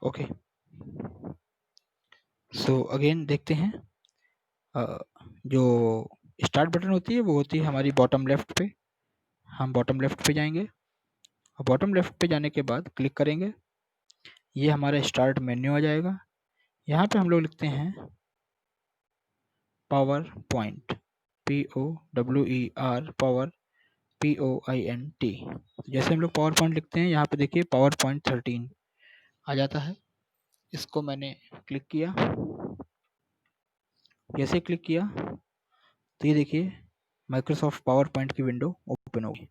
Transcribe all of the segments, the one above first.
Okay, so again देखते हैं। जो स्टार्ट बटन होती है वो होती है हमारी बॉटम लेफ्ट पे। हम बॉटम लेफ्ट पे जाएंगे और बॉटम लेफ्ट पे जाने के बाद क्लिक करेंगे, ये हमारा स्टार्ट मेन्यू आ जाएगा। यहाँ पे हम लोग लिखते हैं power point, POWER, power POINT। जैसे हम लोग पावर पॉइंट लिखते हैं, यहाँ पे देखिए पावर पॉइंट 13 आ जाता है। इसको मैंने क्लिक किया, जैसे क्लिक किया तो ये देखिए माइक्रोसॉफ्ट पावर पॉइंट की विंडो ओपन होगी।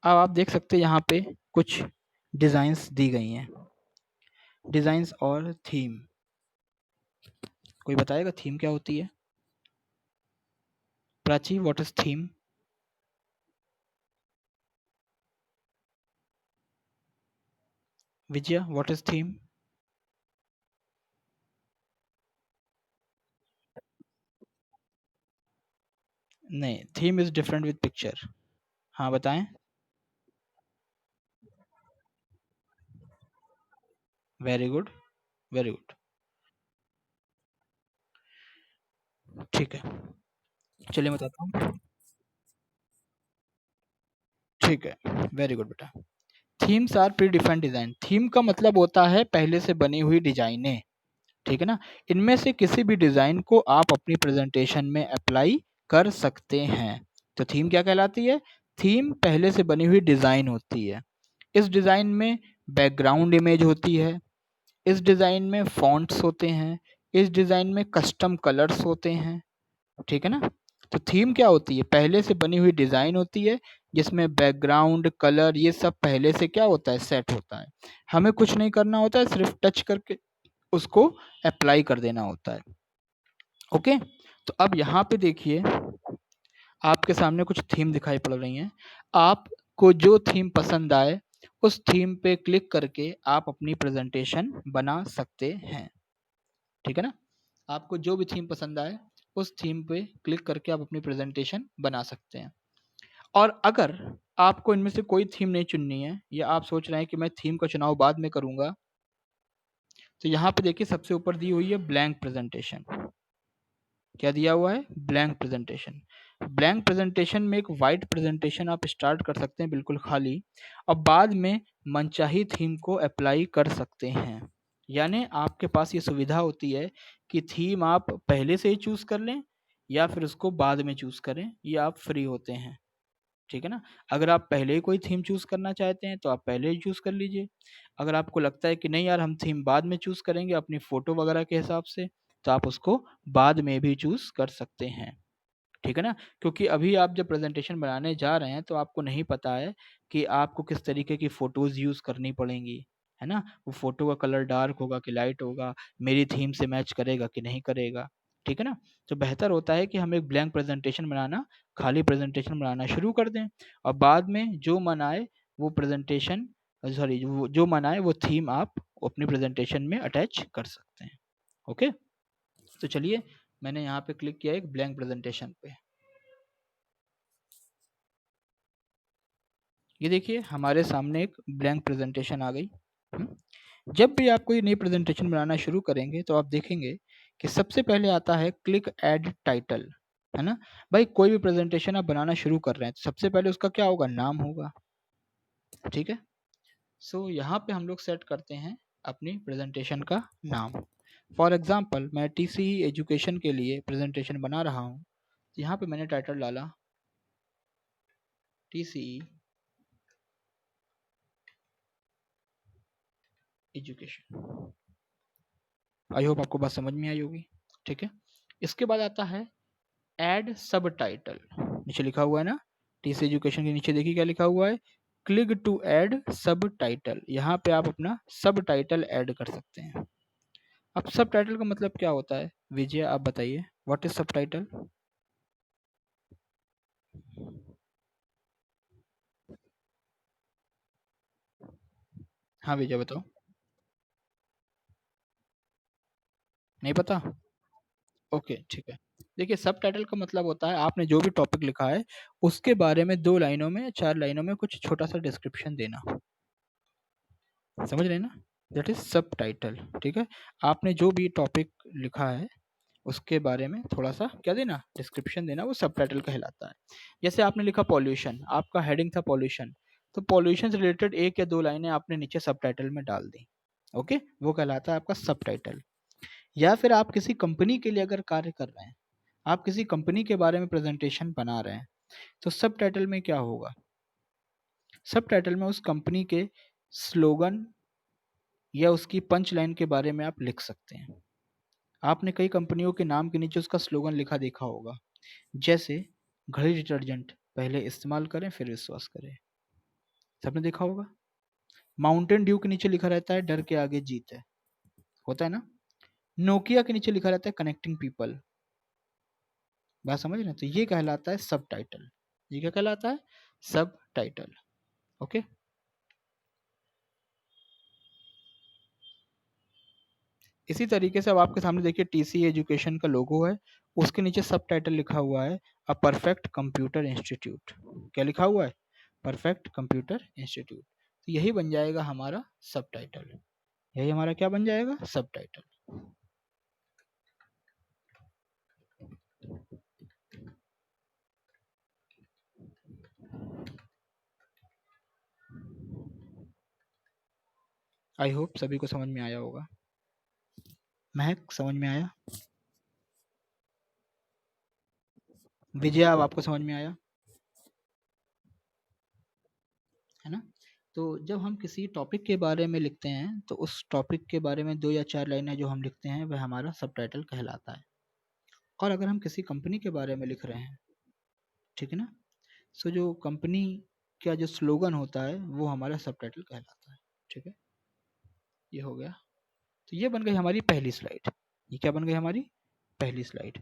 अब आप देख सकते हैं यहाँ पे कुछ डिज़ाइंस दी गई हैं, डिज़ाइंस और थीम। कोई बताएगा थीम क्या होती है? Prachi, what is theme? Vijaya, what is theme? नहीं, theme is different with picture. हाँ बताएं। वेरी गुड, वेरी गुड, ठीक है। चलिए मैं बताता हूँ। ठीक है, वेरी गुड बेटा। Themes are predefined design. Theme का मतलब होता है पहले से बनी हुई डिजाइनें, ठीक है ना। इनमें से किसी भी डिजाइन को आप अपनी प्रेजेंटेशन में अप्लाई कर सकते हैं। तो थीम क्या कहलाती है? थीम पहले से बनी हुई डिजाइन होती है। इस डिजाइन में बैकग्राउंड इमेज होती है, इस डिजाइन में फॉन्ट्स होते हैं, इस डिजाइन में कस्टम कलर्स होते हैं, ठीक है ना। तो थीम क्या होती है? पहले से बनी हुई डिजाइन होती है जिसमें बैकग्राउंड कलर ये सब पहले से क्या होता है, सेट होता है। हमें कुछ नहीं करना होता है, सिर्फ टच करके उसको अप्लाई कर देना होता है। ओके, तो अब यहाँ पे देखिए आपके सामने कुछ थीम दिखाई पड़ रही हैं। आपको जो थीम पसंद आए उस थीम पे क्लिक करके आप अपनी प्रेजेंटेशन बना सकते हैं, ठीक है ना। आपको जो भी थीम पसंद आए उस थीम पे क्लिक करके आप अपनी प्रेजेंटेशन बना सकते हैं। और अगर आपको इनमें से कोई थीम नहीं चुननी है या आप सोच रहे हैं कि मैं थीम का चुनाव बाद में करूंगा, तो यहाँ पे देखिए सबसे ऊपर दी हुई है ब्लैंक प्रेजेंटेशन। क्या दिया हुआ है? Blank presentation. ब्लैंक प्रेजेंटेशन में एक वाइट प्रेजेंटेशन आप स्टार्ट कर सकते हैं बिल्कुल खाली, और बाद में मनचाही थीम को अप्लाई कर सकते हैं। यानी आपके पास ये सुविधा होती है कि थीम आप पहले से ही चूज कर लें या फिर उसको बाद में चूज करें, ये आप फ्री होते हैं, ठीक है ना। अगर आप पहले ही कोई थीम चूज करना चाहते हैं तो आप पहले ही चूज कर लीजिए। अगर आपको लगता है कि नहीं यार हम थीम बाद में चूज करेंगे अपनी फोटो वगैरह के हिसाब से, तो आप उसको बाद में भी चूज कर सकते हैं, ठीक है ना। क्योंकि अभी आप जब प्रेजेंटेशन बनाने जा रहे हैं तो आपको नहीं पता है कि आपको किस तरीके की फोटोज यूज करनी पड़ेंगी, है ना। वो फोटो का कलर डार्क होगा कि लाइट होगा, मेरी थीम से मैच करेगा कि नहीं करेगा, ठीक है ना। तो बेहतर होता है कि हम एक ब्लैंक प्रेजेंटेशन बनाना, खाली प्रेजेंटेशन बनाना शुरू कर दें, और बाद में जो मन आए वो प्रेजेंटेशन, सॉरी, जो मन आए वो थीम आप अपनी प्रेजेंटेशन में अटैच कर सकते हैं। ओके, तो चलिए मैंने यहाँ पे क्लिक किया एक ब्लैंक प्रेजेंटेशन पे। ये देखिए हमारे सामने एक ब्लैंक प्रेजेंटेशन आ गई। जब भी आप कोई नई प्रेजेंटेशन बनाना शुरू करेंगे तो आप देखेंगे कि सबसे पहले आता है क्लिक ऐड टाइटल, है ना। भाई कोई भी प्रेजेंटेशन आप बनाना शुरू कर रहे हैं तो सबसे पहले उसका क्या होगा? नाम होगा, ठीक है। सो यहाँ पे हम लोग सेट करते हैं अपनी प्रेजेंटेशन का नाम। फॉर एग्जाम्पल मैं TCE एजुकेशन के लिए प्रेजेंटेशन बना रहा हूँ, यहाँ पे मैंने टाइटल डाला TCE एजुकेशन। आई होप आपको बात समझ में आई होगी, ठीक है। इसके बाद आता है ऐड सब टाइटल। नीचे लिखा हुआ है ना, TCE एजुकेशन के नीचे देखिए क्या लिखा हुआ है, क्लिक टू ऐड सब टाइटल। यहाँ पे आप अपना सब टाइटल ऐड कर सकते हैं। अब सब टाइटल का मतलब क्या होता है? विजय आप बताइए, व्हाट इज सब टाइटल? हाँ विजय बताओ। नहीं पता? ओके ठीक है। देखिए सब टाइटल का मतलब होता है आपने जो भी टॉपिक लिखा है उसके बारे में 2 लाइनों में 4 लाइनों में कुछ छोटा सा डिस्क्रिप्शन देना, समझ रहे हैं ना, दैट इज सब टाइटल। ठीक है, आपने जो भी टॉपिक लिखा है उसके बारे में थोड़ा सा क्या देना, डिस्क्रिप्शन देना, वो सब टाइटल कहलाता है। जैसे आपने लिखा पॉल्यूशन, आपका हेडिंग था पॉल्यूशन, तो पॉल्यूशन से रिलेटेड एक या दो लाइनें आपने नीचे सब टाइटल में डाल दी। ओके, वो कहलाता है आपका सब टाइटल। या फिर आप किसी कंपनी के लिए अगर कार्य कर रहे हैं, आप किसी कंपनी के बारे में प्रेजेंटेशन बना रहे हैं, तो सब टाइटल में क्या होगा, सब टाइटल में उस कंपनी के स्लोगन या उसकी पंच लाइन के बारे में आप लिख सकते हैं। आपने कई कंपनियों के नाम के नीचे उसका स्लोगन लिखा देखा होगा, जैसे घड़ी डिटर्जेंट, पहले इस्तेमाल करें फिर विश्वास करें, सबने देखा होगा। माउंटेन ड्यू के नीचे लिखा रहता है डर के आगे जीत है, होता है ना। नोकिया के नीचे लिखा रहता है कनेक्टिंग पीपल। बात समझ रहे हैं, तो ये कहलाता है सब टाइटल। ये क्या कहलाता है, सब टाइटल। ओके, इसी तरीके से अब आपके सामने देखिए टीसी एजुकेशन का लोगो है, उसके नीचे सब टाइटल लिखा हुआ है अ परफेक्ट कंप्यूटर इंस्टीट्यूट। क्या लिखा हुआ है, परफेक्ट कंप्यूटर इंस्टीट्यूट। तो यही बन जाएगा हमारा सब टाइटल, यही हमारा क्या बन जाएगा, सब टाइटल। आई होप सभी को समझ में आया होगा। महक समझ में आया, विजया अब आपको समझ में आया, है ना। तो जब हम किसी टॉपिक के बारे में लिखते हैं तो उस टॉपिक के बारे में दो या चार लाइनें जो हम लिखते हैं वह हमारा सब टाइटल कहलाता है। और अगर हम किसी कंपनी के बारे में लिख रहे हैं, ठीक है ना, सो जो कंपनी का जो स्लोगन होता है वो हमारा सब टाइटल कहलाता है। ठीक है, ये हो गया। तो ये बन गई हमारी पहली स्लाइड। ये क्या बन गई हमारी पहली स्लाइड।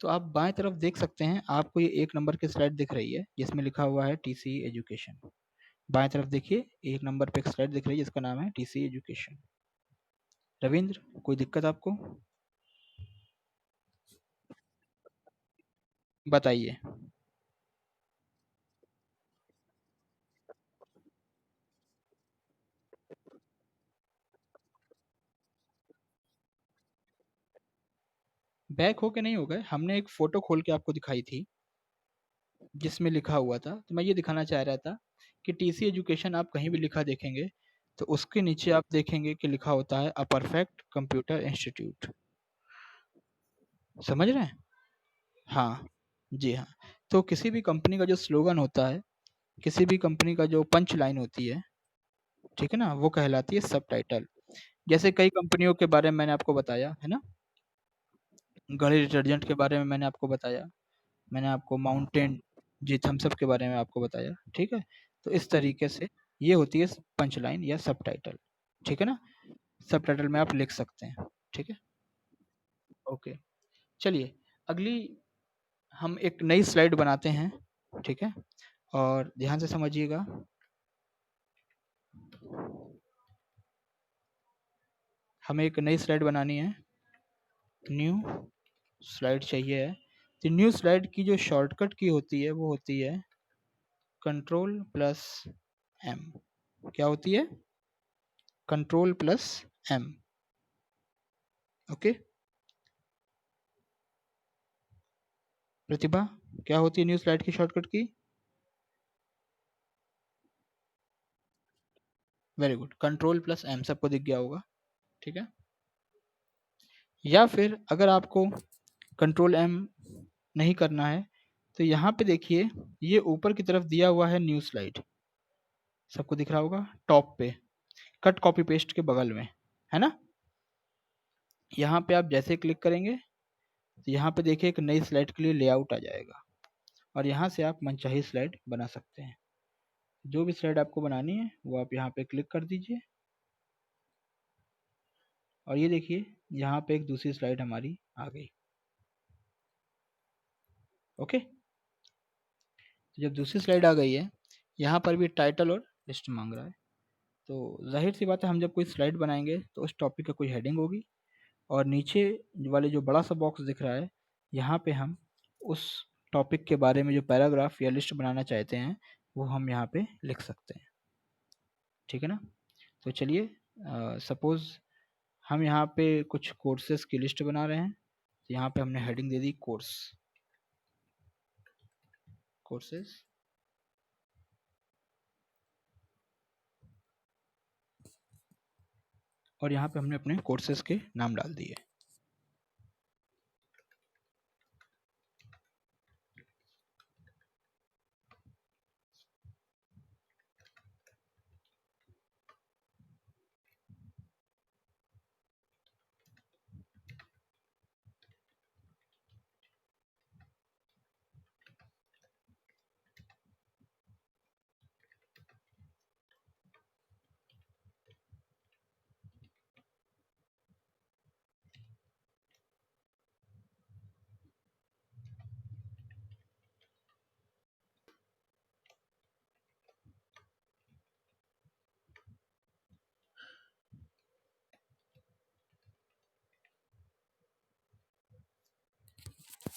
तो आप बाएं तरफ देख सकते हैं, आपको ये एक नंबर की स्लाइड दिख रही है जिसमें लिखा हुआ है टीसी एजुकेशन। बाएं तरफ देखिए, एक नंबर पे एक स्लाइड दिख रही है जिसका नाम है टीसी एजुकेशन। रविंद्र, कोई दिक्कत आपको, बताइए। बैक हो के नहीं हो गए, हमने एक फोटो खोल के आपको दिखाई थी जिसमें लिखा हुआ था, तो मैं ये दिखाना चाह रहा था कि टीसी एजुकेशन आप कहीं भी लिखा देखेंगे तो उसके नीचे आप देखेंगे कि लिखा होता है अ परफेक्ट कंप्यूटर इंस्टीट्यूट। समझ रहे हैं, हाँ, जी हाँ। तो किसी भी कंपनी का जो स्लोगन होता है, किसी भी कंपनी का जो पंच लाइन होती है, ठीक है ना, वो कहलाती है सब टाइटल। जैसे कई कंपनियों के बारे में मैंने आपको बताया है ना, घड़ी डिटर्जेंट के बारे में मैंने आपको बताया, मैंने आपको माउंटेन जी थम्स अप के बारे में आपको बताया। ठीक है, तो इस तरीके से ये होती है पंच लाइन या सब टाइटल। ठीक है ना, सब टाइटल में आप लिख सकते हैं। ठीक है, ओके। चलिए, अगली हम एक नई स्लाइड बनाते हैं। ठीक है, और ध्यान से समझिएगा। हमें एक नई स्लाइड बनानी है, न्यू स्लाइड चाहिए है। तो न्यू स्लाइड की जो शॉर्टकट की होती है वो होती है कंट्रोल प्लस एम। क्या होती है, control plus M. Okay, Pratibha, क्या होती है न्यू स्लाइड की शॉर्टकट की, very good, control plus M, सबको दिख गया होगा। ठीक है, या फिर अगर आपको कंट्रोल एम नहीं करना है तो यहाँ पे देखिए, ये ऊपर की तरफ दिया हुआ है न्यू स्लाइड, सबको दिख रहा होगा टॉप पे, कट कॉपी पेस्ट के बगल में, है ना। यहाँ पे आप जैसे क्लिक करेंगे तो यहाँ पे देखिए एक नई स्लाइड के लिए लेआउट आ जाएगा, और यहाँ से आप मनचाही स्लाइड बना सकते हैं। जो भी स्लाइड आपको बनानी है वो आप यहाँ पे क्लिक कर दीजिए, और ये देखिए यहाँ पे एक दूसरी स्लाइड हमारी आ गई। ओके, तो जब दूसरी स्लाइड आ गई है, यहाँ पर भी टाइटल और लिस्ट मांग रहा है, तो जाहिर सी बात है हम जब कोई स्लाइड बनाएंगे तो उस टॉपिक का कोई हेडिंग होगी, और नीचे वाले जो बड़ा सा बॉक्स दिख रहा है, यहाँ पे हम उस टॉपिक के बारे में जो पैराग्राफ या लिस्ट बनाना चाहते हैं वो हम यहाँ पे लिख सकते हैं। ठीक है ना, तो चलिए सपोज़ हम यहाँ पे कुछ कोर्सेज़ की लिस्ट बना रहे हैं। तो यहाँ पे हमने हेडिंग दे दी कोर्सेज़। और यहाँ पे हमने अपने कोर्सेज़ के नाम डाल दिए।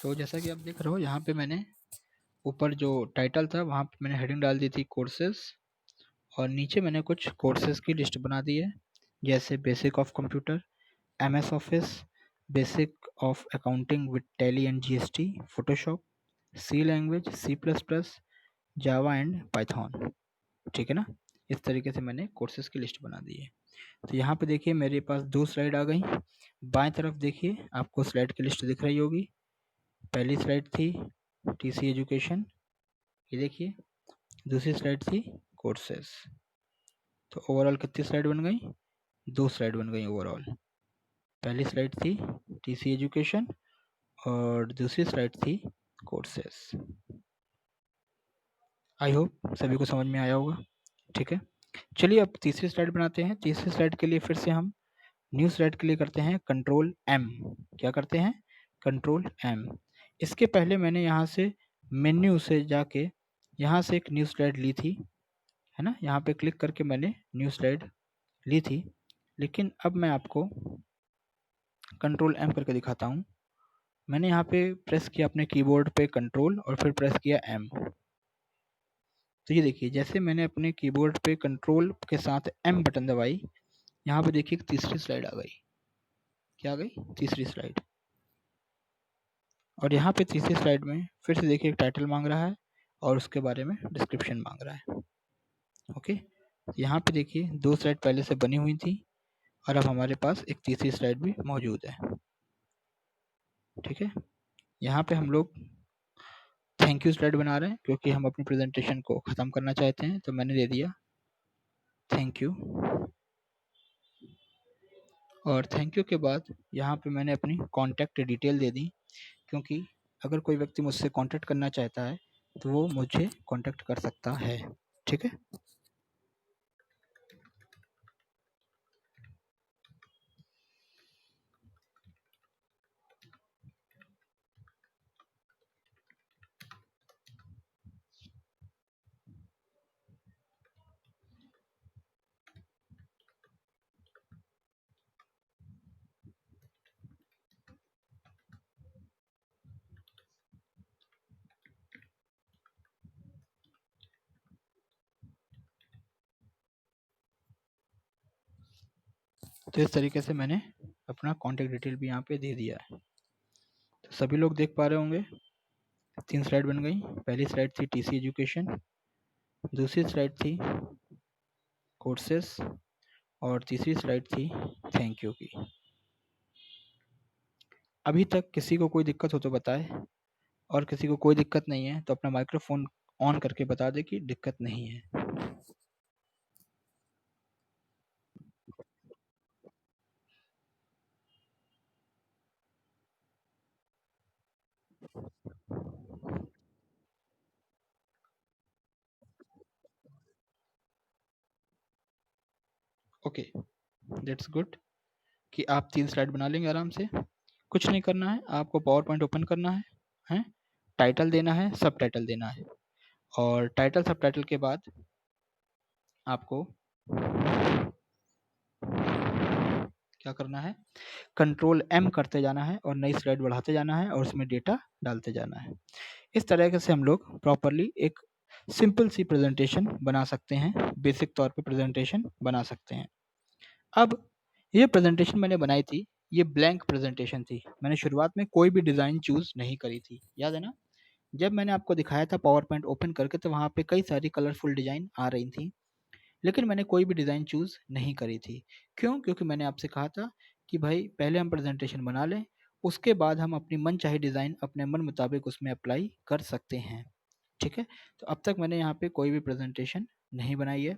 तो जैसा कि आप देख रहे हो यहाँ पे मैंने ऊपर जो टाइटल था वहाँ पे मैंने हेडिंग डाल दी थी कोर्सेज़, और नीचे मैंने कुछ कोर्सेज़ की लिस्ट बना दी है, जैसे basic of computer, MS office, basic of accounting with Tally and GST, Photoshop, C language, C++, Java and Python. ठीक है ना? इस तरीके से मैंने कोर्सेज़ की लिस्ट बना दी है। तो यहाँ पे देखिए मेरे पास 2 स्लाइड आ गई। बाएं तरफ देखिए आपको स्लाइड की लिस्ट दिख रही होगी। पहली स्लाइड थी TC एजुकेशन, ये देखिए। दूसरी स्लाइड थी कोर्सेज़। तो ओवरऑल कितनी स्लाइड बन गई? 2 स्लाइड बन गई ओवरऑल। पहली स्लाइड थी TC एजुकेशन और दूसरी स्लाइड थी कोर्सेज़। आई होप सभी को समझ में आया होगा। ठीक है, चलिए अब तीसरी स्लाइड बनाते हैं। तीसरी स्लाइड के लिए फिर से हम न्यू स्लाइड के लिए करते हैं कंट्रोल M। क्या करते हैं? Control M। इसके पहले मैंने यहाँ से मेन्यू से जाके यहाँ से एक न्यू स्लाइड ली थी, है ना? यहाँ पे क्लिक करके मैंने न्यू स्लाइड ली थी, लेकिन अब मैं आपको कंट्रोल M करके दिखाता हूँ। मैंने यहाँ पे प्रेस किया अपने कीबोर्ड पे कंट्रोल और फिर प्रेस किया M। तो ये देखिए जैसे मैंने अपने कीबोर्ड पे कंट्रोल के साथ M बटन दबाई, यहाँ पे देखिए तीसरी स्लाइड आ गई। क्या आ गई? तीसरी स्लाइड। और यहाँ पे तीसरी स्लाइड में फिर से देखिए एक टाइटल मांग रहा है और उसके बारे में डिस्क्रिप्शन मांग रहा है। ओके, यहाँ पे देखिए 2 स्लाइड पहले से बनी हुई थी और अब हमारे पास एक तीसरी स्लाइड भी मौजूद है। ठीक है, यहाँ पे हम लोग थैंक यू स्लाइड बना रहे हैं क्योंकि हम अपनी प्रेजेंटेशन को ख़त्म करना चाहते हैं, तो मैंने दे दिया थैंक यू। और थैंक यू के बाद यहाँ पे मैंने अपनी कॉन्टैक्ट डिटेल दे दी, क्योंकि अगर कोई व्यक्ति मुझसे कॉन्टैक्ट करना चाहता है तो वो मुझे कॉन्टैक्ट कर सकता है। ठीक है, तो इस तरीके से मैंने अपना कॉन्टैक्ट डिटेल भी यहाँ पे दे दिया है। तो सभी लोग देख पा रहे होंगे 3 स्लाइड बन गई। पहली स्लाइड थी TC एजुकेशन, दूसरी स्लाइड थी कोर्सेस और तीसरी स्लाइड थी थैंक यू की। अभी तक किसी को कोई दिक्कत हो तो बताए, और किसी को कोई दिक्कत नहीं है तो अपना माइक्रोफोन ऑन करके बता दे कि दिक्कत नहीं है। ओके, दैट्स गुड कि आप 3 स्लाइड बना लेंगे आराम से। कुछ नहीं करना है, आपको पावर पॉइंट ओपन करना है, हैं? टाइटल देना है, सब टाइटल देना है, और टाइटल सब टाइटल के बाद आपको क्या करना है? कंट्रोल M करते जाना है और नई स्लाइड बढ़ाते जाना है और उसमें डेटा डालते जाना है। इस तरीके से हम लोग प्रॉपर्ली एक सिंपल सी प्रेजेंटेशन बना सकते हैं, बेसिक तौर पे प्रेजेंटेशन बना सकते हैं। अब ये प्रेजेंटेशन मैंने बनाई थी, ये ब्लैंक प्रेजेंटेशन थी। मैंने शुरुआत में कोई भी डिज़ाइन चूज़ नहीं करी थी, याद है ना? जब मैंने आपको दिखाया था पावर पॉइंट ओपन करके, तो वहाँ पे कई सारी कलरफुल डिज़ाइन आ रही थी, लेकिन मैंने कोई भी डिज़ाइन चूज़ नहीं करी थी। क्यों? क्योंकि मैंने आपसे कहा था कि भाई पहले हम प्रेजेंटेशन बना लें, उसके बाद हम अपनी मनचाही डिज़ाइन अपने मन मुताबिक उसमें अप्लाई कर सकते हैं। ठीक है? तो अब तक मैंने यहाँ पे कोई भी प्रेजेंटेशन नहीं बनाई है,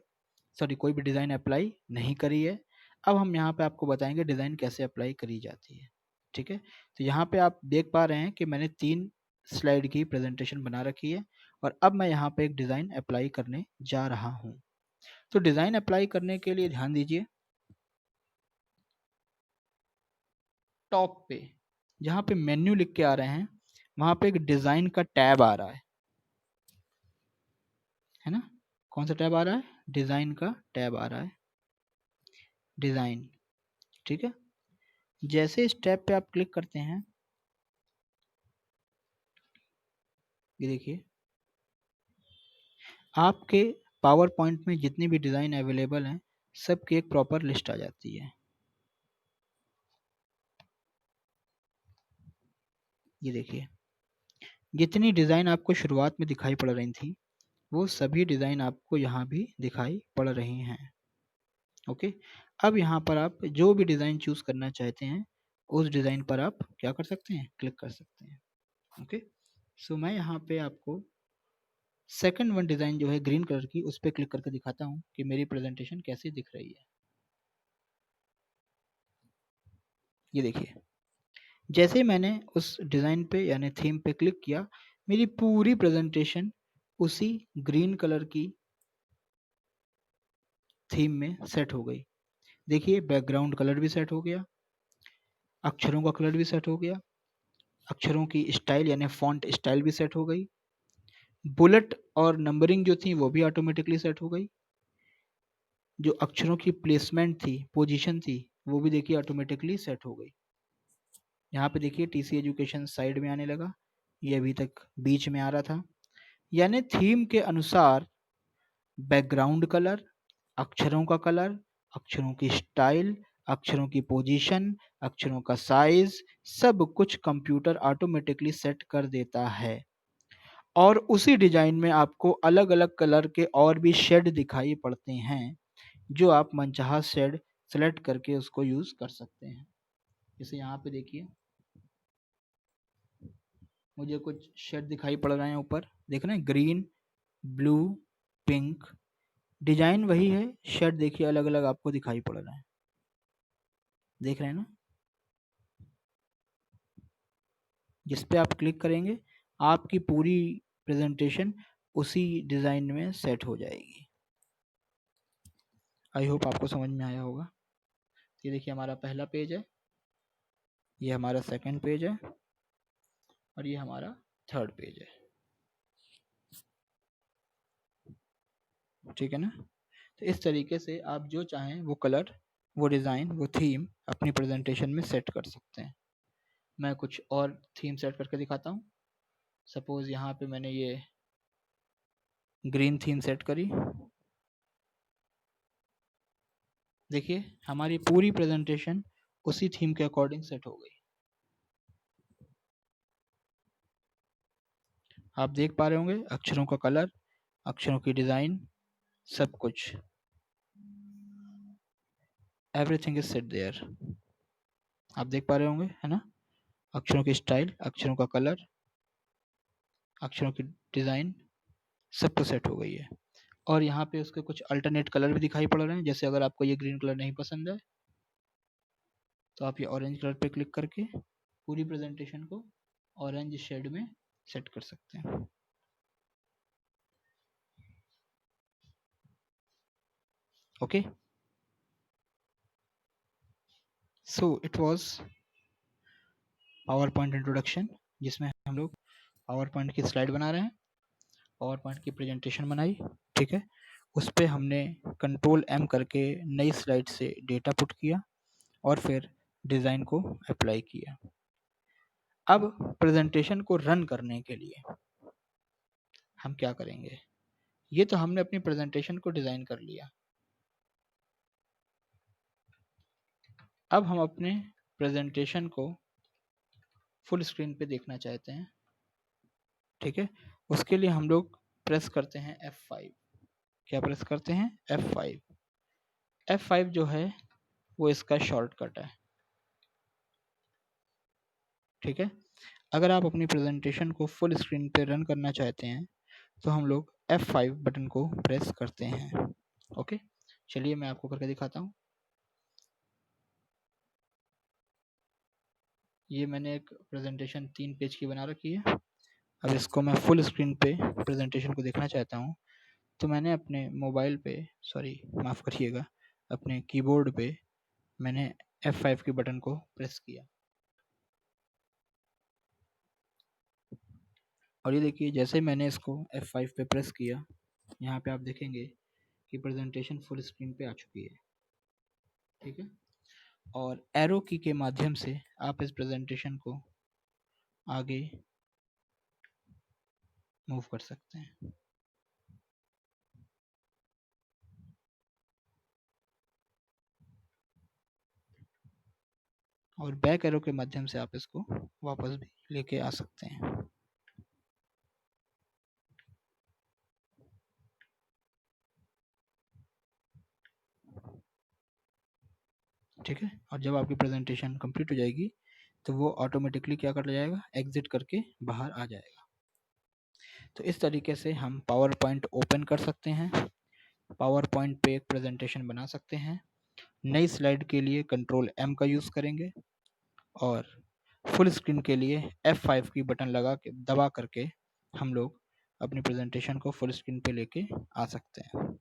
सॉरी कोई भी डिज़ाइन अप्लाई नहीं करी है। अब हम यहाँ पे आपको बताएंगे डिज़ाइन कैसे अप्लाई करी जाती है। ठीक है? तो यहाँ पे आप देख पा रहे हैं कि मैंने 3 स्लाइड की प्रेजेंटेशन बना रखी है, और अब मैं यहाँ पे एक डिज़ाइन अप्लाई करने जा रहा हूँ। तो डिज़ाइन अप्लाई करने के लिए ध्यान दीजिए, टॉप पे जहाँ पे मेन्यू लिख के आ रहे हैं, वहाँ पे एक डिज़ाइन का टैब आ रहा है ना? कौन सा टैब आ रहा है? डिज़ाइन का टैब आ रहा है, डिज़ाइन। ठीक है? जैसे इस टैब पे आप क्लिक करते हैं, ये देखिए आपके पावर पॉइंट में जितनी भी डिज़ाइन अवेलेबल हैं, सबकी एक प्रॉपर लिस्ट आ जाती है। ये देखिए, जितनी डिज़ाइन आपको शुरुआत में दिखाई पड़ रही थी, वो सभी डिज़ाइन आपको यहाँ भी दिखाई पड़ रही हैं। ओके, अब यहाँ पर आप जो भी डिज़ाइन चूज़ करना चाहते हैं, उस डिज़ाइन पर आप क्या कर सकते हैं? क्लिक कर सकते हैं। ओके, सो मैं यहाँ पे आपको सेकंड वन डिज़ाइन जो है ग्रीन कलर की, उस पर क्लिक करके दिखाता हूँ कि मेरी प्रेजेंटेशन कैसी दिख रही है। ये देखिए, जैसे ही मैंने उस डिज़ाइन पे यानी थीम पे क्लिक किया, मेरी पूरी प्रेजेंटेशन उसी ग्रीन कलर की थीम में सेट हो गई। देखिए बैकग्राउंड कलर भी सेट हो गया, अक्षरों का कलर भी सेट हो गया, अक्षरों की स्टाइल यानी फॉन्ट स्टाइल भी सेट हो गई, बुलेट और नंबरिंग जो थी वो भी ऑटोमेटिकली सेट हो गई, जो अक्षरों की प्लेसमेंट थी, पोजीशन थी, वो भी देखिए ऑटोमेटिकली सेट हो गई। यहाँ पे देखिए टीसी एजुकेशन साइड में आने लगा, ये अभी तक बीच में आ रहा था। यानी थीम के अनुसार बैकग्राउंड कलर, अक्षरों का कलर, अक्षरों की स्टाइल, अक्षरों की पोजीशन, अक्षरों का साइज, सब कुछ कंप्यूटर ऑटोमेटिकली सेट कर देता है। और उसी डिजाइन में आपको अलग अलग कलर के और भी शेड दिखाई पड़ते हैं, जो आप मनचाहा शेड सेलेक्ट करके उसको यूज कर सकते हैं। जैसे यहाँ पे देखिए मुझे कुछ शेड दिखाई पड़ रहे हैं ऊपर, देख रहे हैं, ग्रीन, ब्लू, पिंक। डिजाइन वही है, शेड देखिए अलग अलग आपको दिखाई पड़ रहा है, देख रहे हैं ना? जिस पे आप क्लिक करेंगे, आपकी पूरी प्रेजेंटेशन उसी डिजाइन में सेट हो जाएगी। आई होप आपको समझ में आया होगा। ये देखिए हमारा पहला पेज है, ये हमारा सेकंड पेज है, और ये हमारा थर्ड पेज है। ठीक है ना? तो इस तरीके से आप जो चाहें वो कलर, वो डिज़ाइन, वो थीम अपनी प्रेजेंटेशन में सेट कर सकते हैं। मैं कुछ और थीम सेट करके दिखाता हूँ। सपोज यहाँ पे मैंने ये ग्रीन थीम सेट करी, देखिए हमारी पूरी प्रेजेंटेशन उसी थीम के अकॉर्डिंग सेट हो गई। आप देख पा रहे होंगे अक्षरों का कलर, अक्षरों की डिज़ाइन, सब कुछ, एवरीथिंग इज सेट देयर। आप देख पा रहे होंगे, है ना? अक्षरों की स्टाइल, अक्षरों का कलर, अक्षरों की डिज़ाइन, सब कुछ सेट हो गई है। और यहाँ पे उसके कुछ अल्टरनेट कलर भी दिखाई पड़ रहे हैं। जैसे अगर आपको ये ग्रीन कलर नहीं पसंद है, तो आप ये ऑरेंज कलर पे क्लिक करके पूरी प्रेजेंटेशन को ऑरेंज शेड में सेट कर सकते हैं। Okay, so it was power point introduction, जिसमें हम लोग पावर पॉइंट की स्लाइड बना रहे हैं, पावर पॉइंट की प्रेजेंटेशन बनाई। ठीक है, उस पर हमने कंट्रोल एम करके नई स्लाइड से डेटा पुट किया, और फिर डिज़ाइन को अप्लाई किया। अब प्रेजेंटेशन को रन करने के लिए हम क्या करेंगे? ये तो हमने अपनी प्रेजेंटेशन को डिज़ाइन कर लिया, अब हम अपने प्रेजेंटेशन को फुल स्क्रीन पे देखना चाहते हैं, ठीक है। उसके लिए हम लोग प्रेस करते हैं F5। क्या प्रेस करते हैं? F5। F5 जो है वो इसका शॉर्टकट है, ठीक है। अगर आप अपनी प्रेजेंटेशन को फुल स्क्रीन पे रन करना चाहते हैं तो हम लोग F5 बटन को प्रेस करते हैं। ओके, चलिए मैं आपको करके दिखाता हूँ। ये मैंने एक प्रेजेंटेशन 3 पेज की बना रखी है। अब इसको मैं फुल स्क्रीन पे प्रेजेंटेशन को देखना चाहता हूँ, तो मैंने अपने मोबाइल पे, सॉरी माफ़ करिएगा, अपने कीबोर्ड पे मैंने F5 के बटन को प्रेस किया। और ये देखिए, जैसे मैंने इसको F5 पे प्रेस किया, यहाँ पे आप देखेंगे कि प्रेजेंटेशन फुल स्क्रीन पे आ चुकी है, ठीक है। और एरो की के माध्यम से आप इस प्रेजेंटेशन को आगे मूव कर सकते हैं। और बैक एरो के माध्यम से आप इसको वापस भी लेके आ सकते हैं। ठीक है, और जब आपकी प्रेजेंटेशन कंप्लीट हो जाएगी तो वो ऑटोमेटिकली क्या कर जाएगा? एग्जिट करके बाहर आ जाएगा। तो इस तरीके से हम पावर पॉइंट ओपन कर सकते हैं, पावर पॉइंट पे एक प्रेजेंटेशन बना सकते हैं। नई स्लाइड के लिए कंट्रोल M का यूज़ करेंगे और फुल स्क्रीन के लिए F5 की बटन लगा के दबा करके हम लोग अपनी प्रेजेंटेशन को फुल स्क्रीन पे लेके आ सकते हैं।